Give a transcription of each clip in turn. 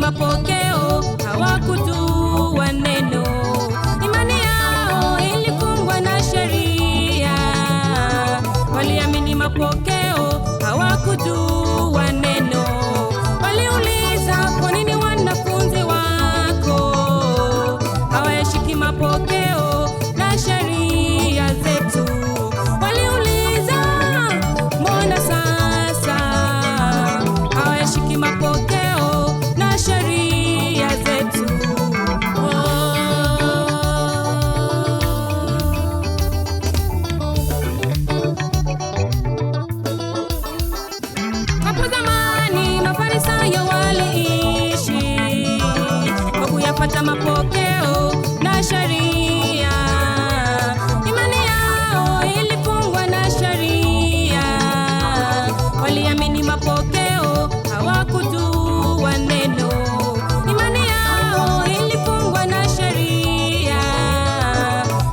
mapokeo, hawakujua neno. Imani yao ilifungwa na sheria. Waliamini mapokeo, hawakujua neno. Waliuliza, kwa nini wanafunzi wako hawayashiki mapokeo na sheria zetu? Waliuliza, mbona sasa hawayashiki mapokeo na sheria zetu? Hapo zamani Mafarisayo waliishi kwa kuyapata mapokeo na sheria. Imani yao ilifungwa na sheria. Waliamini mapokeo, hawakujua neno. Imani yao ilifungwa na sheria.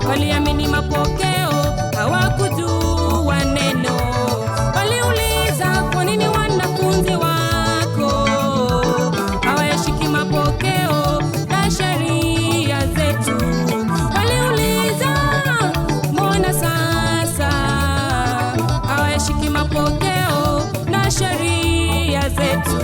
Waliamini mapokeo, hawakujua neno. Waliuliza, kwa nini wanafunzi wako hawayashiki mapokeo na sheria zetu? Waliuliza, mbona sasa hawayashiki mapokeo na sheria zetu?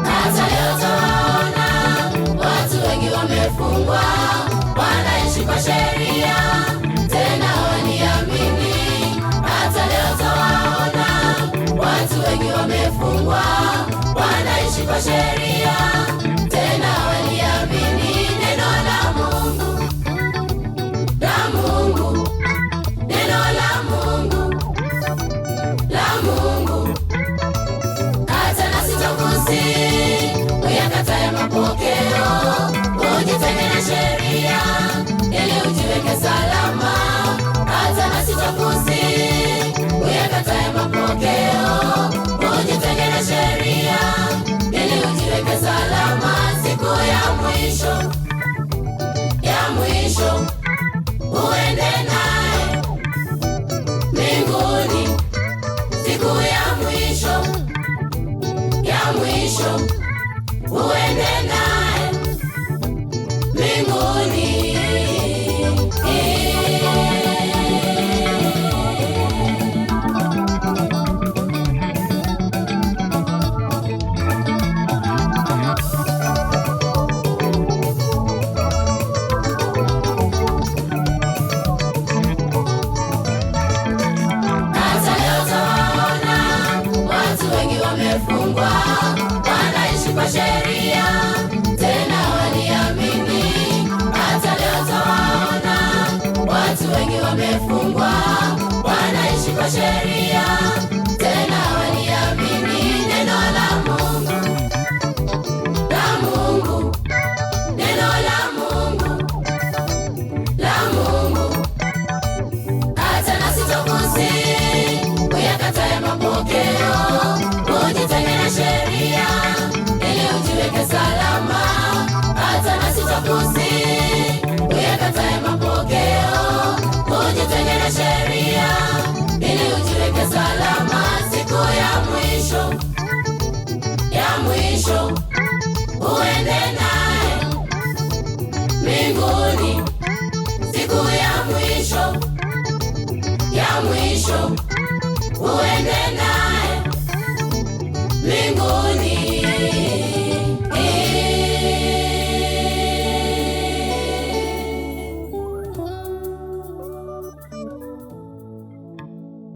Hata leo twaona watu wengi wamefungwa, wanaishi kwa sheria, tena waniamini. Hata leo twaona watu wengi wamefungwa, wanaishi kwa sheria, tena waniamini. Neno la Mungu, la Mungu, neno la Mungu, la Mungu. Hata nasi twakusihi uyakatae mapokeo, ujitenge na sheria ili ujiweke salama. Hata nasi twakusihi uyakatae mapokeo, ujitenge na sheria ili ujiweke salama. Siku ya mwisho, ya mwisho, uende naye mbinguni. Siku ya mwisho, ya mwisho, uende naye mbinguni. Hata leo twaona watu wengi wamefungwa, wanaishi kwa sheria, tena waniamini. Hata leo twaona watu wengi wamefungwa, wanaishi kwa sheria, tena waniamini. Neno la Mungu, la Mungu, neno la Mungu, la Mungu. Hata nasi twakusihi uyakatae mapokeo, ujitenge na sheria ili ujiweke salama. Hata nasi twakusihi uyakatae mapokeo, ujitenge na sheria ili ujiweke salama. Siku ya mwisho, ya mwisho, uende naye mbinguni. Siku ya mwisho, ya mwisho, uende naye